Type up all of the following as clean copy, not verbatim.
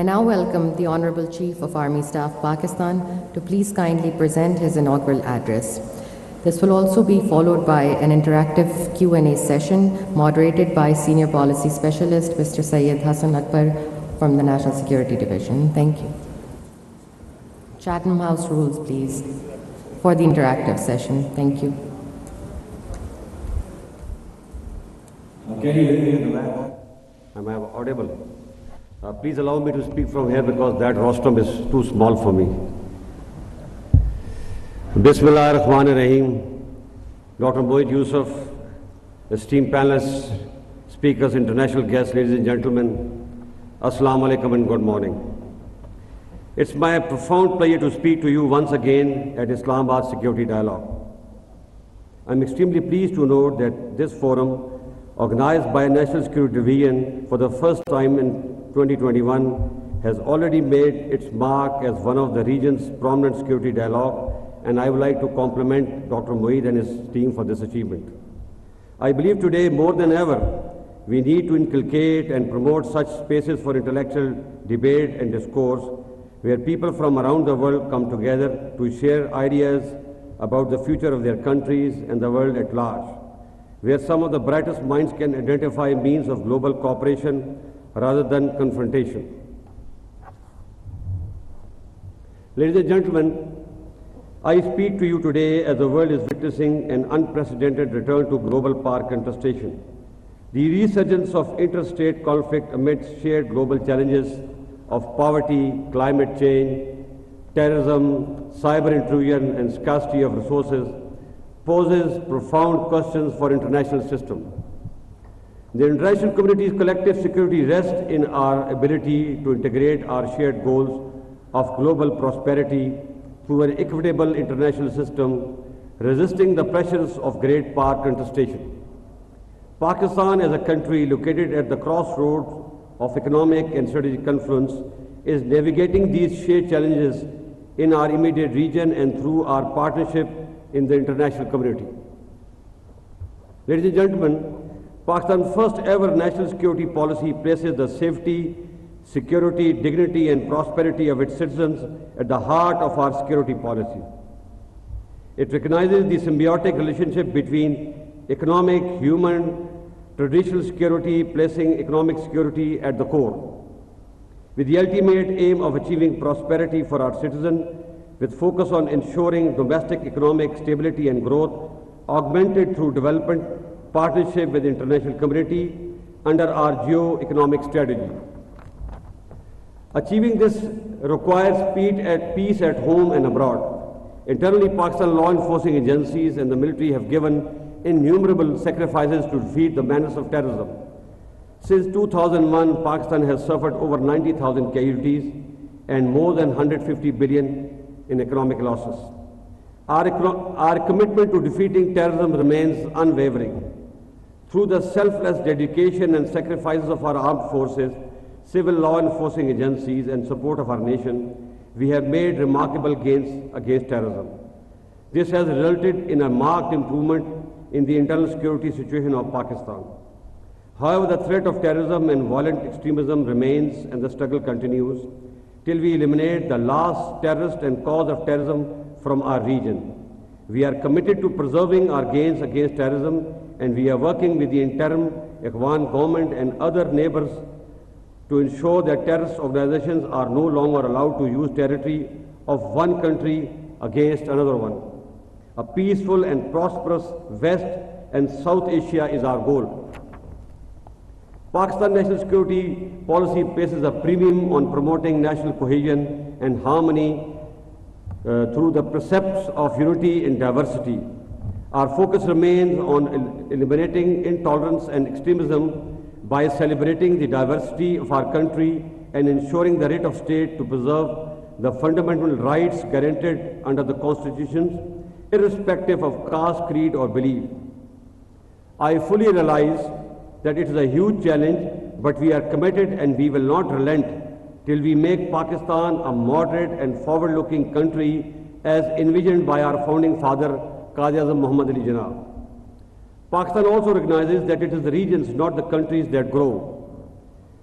I now welcome the Honorable Chief of Army Staff, Pakistan, to please kindly present his inaugural address. This will also be followed by an interactive Q&A session moderated by Senior Policy Specialist Mr. Syed Hassan Akbar from the National Security Division. Thank you. Chatham House rules, please, for the interactive session. Thank you. Can you hear me in the back? Am I audible? Please allow me to speak from here because that rostrum is too small for me. Bismillah ar-Rahman ar-Rahim. Dr. Mohit Yusuf, esteemed panelists, speakers, international guests, ladies and gentlemen, Assalamu alaikum and good morning. It's my profound pleasure to speak to you once again at Islamabad Security Dialogue. I'm extremely pleased to note that this forum, organized by National Security Division for the first time in 2021, has already made its mark as one of the region's prominent security dialogue, and I would like to compliment Dr. Mohit and his team for this achievement. I believe today more than ever, we need to inculcate and promote such spaces for intellectual debate and discourse where people from around the world come together to share ideas about the future of their countries and the world at large, where some of the brightest minds can identify means of global cooperation rather than confrontation. Ladies and gentlemen, I speak to you today as the world is witnessing an unprecedented return to global power contestation. The resurgence of interstate conflict amidst shared global challenges of poverty, climate change, terrorism, cyber intrusion, and scarcity of resources poses profound questions for international system. The international community's collective security rests in our ability to integrate our shared goals of global prosperity through an equitable international system, resisting the pressures of great power contestation. Pakistan, as a country located at the crossroads of economic and strategic confluence, is navigating these shared challenges in our immediate region and through our partnership in the international community. Ladies and gentlemen, Pakistan's first ever national security policy places the safety, security, dignity and prosperity of its citizens at the heart of our security policy. It recognizes the symbiotic relationship between economic, human, traditional security, placing economic security at the core, with the ultimate aim of achieving prosperity for our citizens, with focus on ensuring domestic economic stability and growth, augmented through development partnership with the international community under our geo-economic strategy. Achieving this requires peace at home and abroad. Internally, Pakistan law enforcing agencies and the military have given innumerable sacrifices to defeat the menace of terrorism. Since 2001, Pakistan has suffered over 90,000 casualties and more than 150 billion in economic losses. Our commitment to defeating terrorism remains unwavering. Through the selfless dedication and sacrifices of our armed forces, civil law enforcing agencies and support of our nation, we have made remarkable gains against terrorism. This has resulted in a marked improvement in the internal security situation of Pakistan. However, the threat of terrorism and violent extremism remains and the struggle continues till we eliminate the last terrorist and cause of terrorism from our region. We are committed to preserving our gains against terrorism, and we are working with the interim Afghan government and other neighbors to ensure that terrorist organizations are no longer allowed to use territory of one country against another one. A peaceful and prosperous West and South Asia is our goal. Pakistan national security policy places a premium on promoting national cohesion and harmony through the precepts of unity in diversity. Our focus remains on eliminating intolerance and extremism by celebrating the diversity of our country and ensuring the right of state to preserve the fundamental rights guaranteed under the constitutions, irrespective of caste, creed or belief. I fully realize that it is a huge challenge, but we are committed and we will not relent till we make Pakistan a moderate and forward-looking country as envisioned by our founding father, Qaid-e-Azam Muhammad Ali Jinnah. Pakistan also recognizes that it is the regions, not the countries, that grow.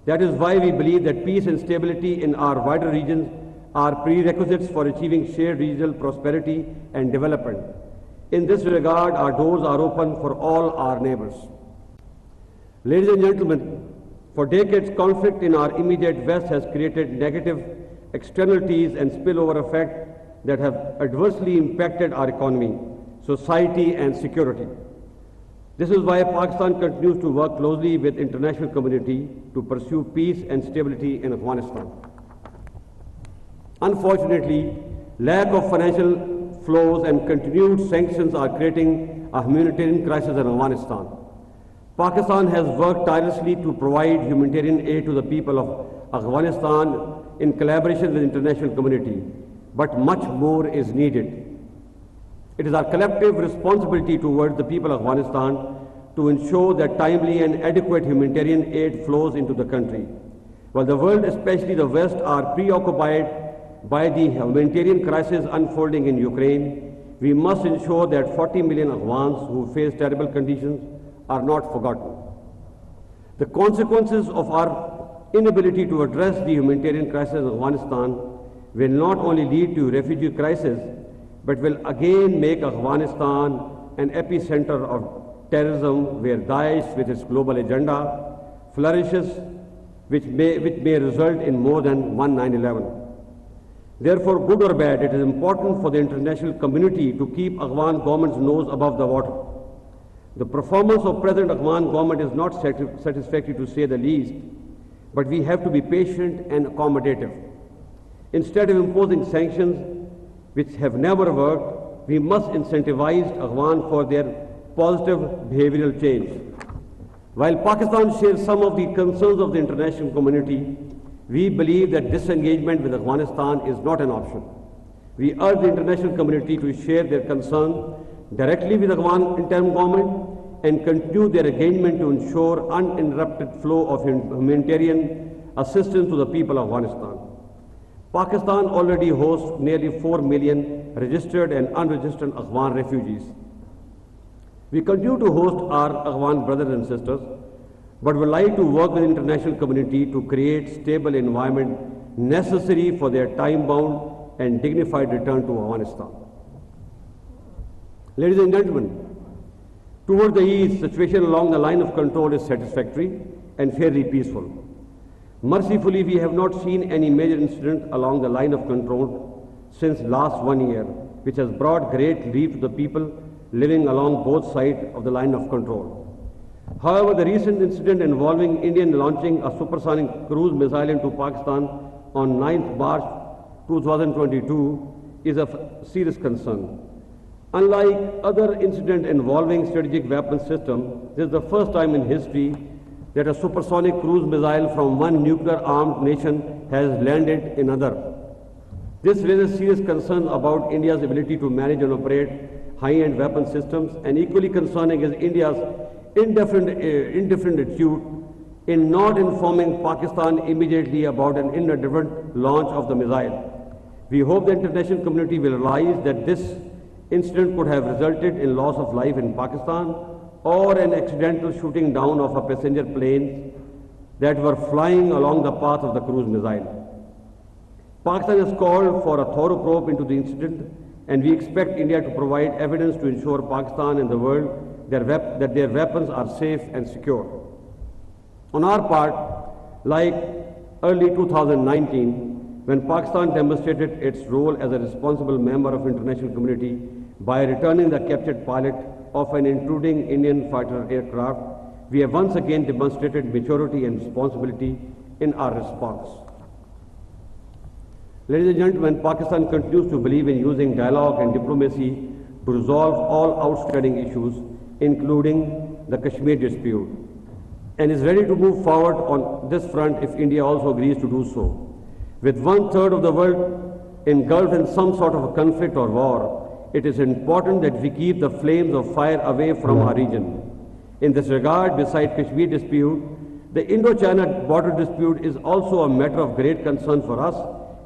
That is why we believe that peace and stability in our wider regions are prerequisites for achieving shared regional prosperity and development. In this regard, our doors are open for all our neighbors. Ladies and gentlemen, for decades, conflict in our immediate west has created negative externalities and spillover effect that have adversely impacted our economy, society, and security. This is why Pakistan continues to work closely with the international community to pursue peace and stability in Afghanistan. Unfortunately, lack of financial flows and continued sanctions are creating a humanitarian crisis in Afghanistan. Pakistan has worked tirelessly to provide humanitarian aid to the people of Afghanistan in collaboration with the international community, but much more is needed. It is our collective responsibility towards the people of Afghanistan to ensure that timely and adequate humanitarian aid flows into the country. While the world, especially the West, are preoccupied by the humanitarian crisis unfolding in Ukraine, we must ensure that 40 million Afghans who face terrible conditions are not forgotten. The consequences of our inability to address the humanitarian crisis in Afghanistan will not only lead to refugee crisis, but will again make Afghanistan an epicenter of terrorism where Daesh with its global agenda flourishes, which may result in more than one 9/11. Therefore, good or bad, it is important for the international community to keep Afghan government's nose above the water. The performance of present Afghan government is not satisfactory to say the least, but we have to be patient and accommodative. Instead of imposing sanctions which have never worked, we must incentivize Afghan for their positive behavioral change. While Pakistan shares some of the concerns of the international community, we believe that disengagement with Afghanistan is not an option. We urge the international community to share their concerns directly with the Afghan interim government and continue their engagement to ensure uninterrupted flow of humanitarian assistance to the people of Afghanistan. Pakistan already hosts nearly 4 million registered and unregistered Afghan refugees. We continue to host our Afghan brothers and sisters, but would like to work with the international community to create stable environment necessary for their time-bound and dignified return to Afghanistan. Ladies and gentlemen, toward the east, situation along the line of control is satisfactory and fairly peaceful. Mercifully, we have not seen any major incident along the line of control since last 1 year, which has brought great relief to the people living along both sides of the line of control. However, the recent incident involving Indian launching a supersonic cruise missile into Pakistan on 9th March 2022 is of serious concern. Unlike other incidents involving strategic weapons system, this is the first time in history that a supersonic cruise missile from one nuclear-armed nation has landed in another. This raises serious concerns about India's ability to manage and operate high-end weapon systems, and equally concerning is India's indifferent attitude in not informing Pakistan immediately about an inadvertent launch of the missile. We hope the international community will realize that this incident could have resulted in loss of life in Pakistan or an accidental shooting down of a passenger plane that were flying along the path of the cruise missile. Pakistan has called for a thorough probe into the incident, and we expect India to provide evidence to ensure Pakistan and the world that their weapons are safe and secure. On our part, like early 2019, when Pakistan demonstrated its role as a responsible member of international community by returning the captured pilot of an intruding Indian fighter aircraft, we have once again demonstrated maturity and responsibility in our response. Ladies and gentlemen, Pakistan continues to believe in using dialogue and diplomacy to resolve all outstanding issues, including the Kashmir dispute, and is ready to move forward on this front if India also agrees to do so. With 1/3 of the world engulfed in some sort of a conflict or war, it is important that we keep the flames of fire away from our region. In this regard, besides Kashmir dispute, the Indo-China border dispute is also a matter of great concern for us,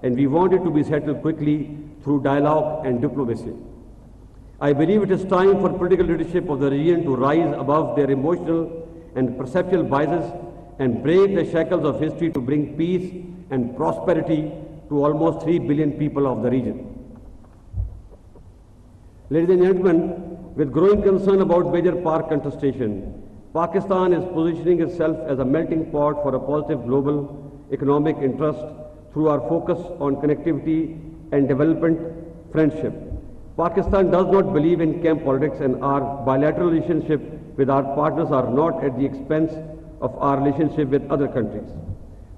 and we want it to be settled quickly through dialogue and diplomacy. I believe it is time for political leadership of the region to rise above their emotional and perceptual biases and break the shackles of history to bring peace and prosperity to almost 3 billion people of the region. Ladies and gentlemen, with growing concern about major power contestation, Pakistan is positioning itself as a melting pot for a positive global economic interest through our focus on connectivity and development friendship. Pakistan does not believe in camp politics, and our bilateral relationship with our partners are not at the expense of our relationship with other countries.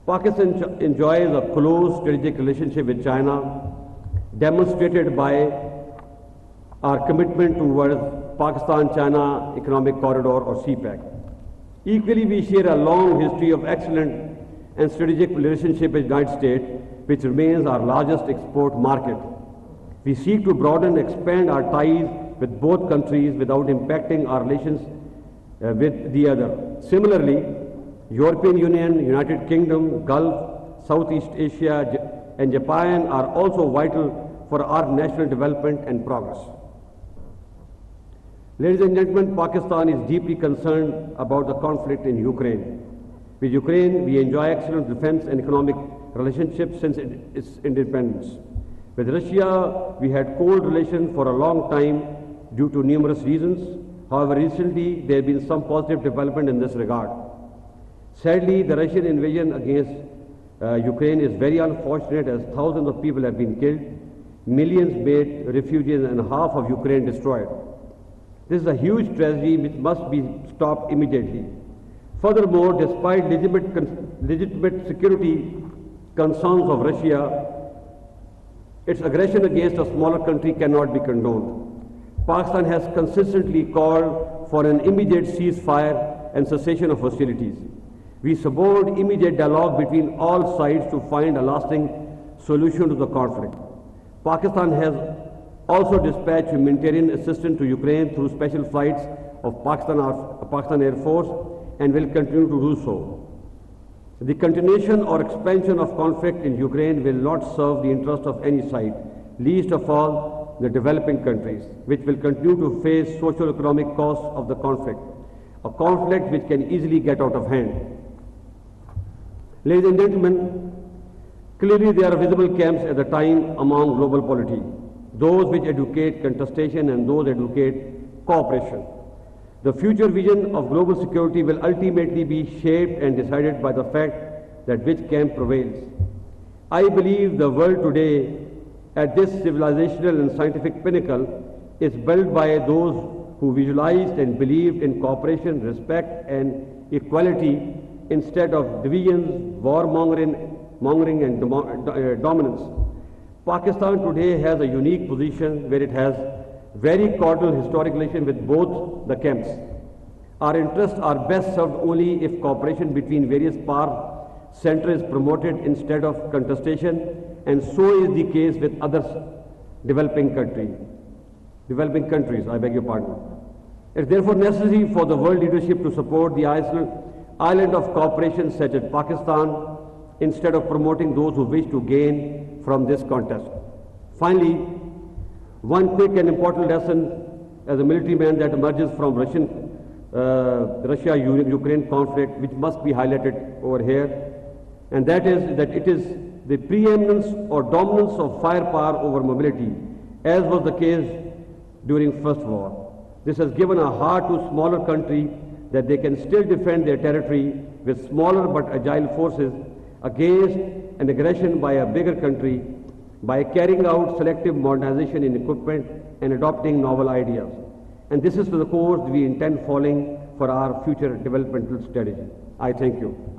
Pakistan enjoys a close strategic relationship with China, demonstrated by our commitment towards Pakistan-China Economic Corridor or CPEC. Equally, we share a long history of excellent and strategic relationship with the United States, which remains our largest export market. We seek to broaden and expand our ties with both countries without impacting our relations with the other. Similarly, European Union, United Kingdom, Gulf, Southeast Asia, and Japan are also vital for our national development and progress. Ladies and gentlemen, Pakistan is deeply concerned about the conflict in Ukraine. With Ukraine, we enjoy excellent defense and economic relationships since its independence. With Russia, we had cold relations for a long time due to numerous reasons. However, recently there have been some positive development in this regard. Sadly, the Russian invasion against Ukraine is very unfortunate, as thousands of people have been killed, millions made refugees, and half of Ukraine destroyed. This is a huge tragedy which must be stopped immediately. Furthermore, despite legitimate security concerns of Russia, its aggression against a smaller country cannot be condoned. Pakistan has consistently called for an immediate ceasefire and cessation of hostilities. We support immediate dialogue between all sides to find a lasting solution to the conflict. Pakistan has also dispatched humanitarian assistance to Ukraine through special flights of Pakistan Air Force and will continue to do so. The continuation or expansion of conflict in Ukraine will not serve the interest of any side, least of all the developing countries, which will continue to face socio-economic costs of the conflict, a conflict which can easily get out of hand. Ladies and gentlemen, clearly there are visible camps at the time among global polity, those which advocate contestation and those advocate cooperation. The future vision of global security will ultimately be shaped and decided by the fact that which camp prevails. I believe the world today, at this civilizational and scientific pinnacle, is built by those who visualized and believed in cooperation, respect, and equality instead of divisions, warmongering, and dominance. Pakistan today has a unique position where it has very cordial historic relation with both the camps. Our interests are best served only if cooperation between various power centers is promoted instead of contestation, and so is the case with other developing countries. I beg your pardon. It is therefore necessary for the world leadership to support the island of cooperation such as Pakistan instead of promoting those who wish to gain from this contest. Finally, one quick and important lesson as a military man that emerges from Russia-Ukraine conflict, which must be highlighted over here, and that is that it is the preeminence or dominance of firepower over mobility, as was the case during First War. This has given a heart to smaller country that they can still defend their territory with smaller but agile forces against an aggression by a bigger country by carrying out selective modernization in equipment and adopting novel ideas. And this is the course we intend following for our future developmental strategy. I thank you.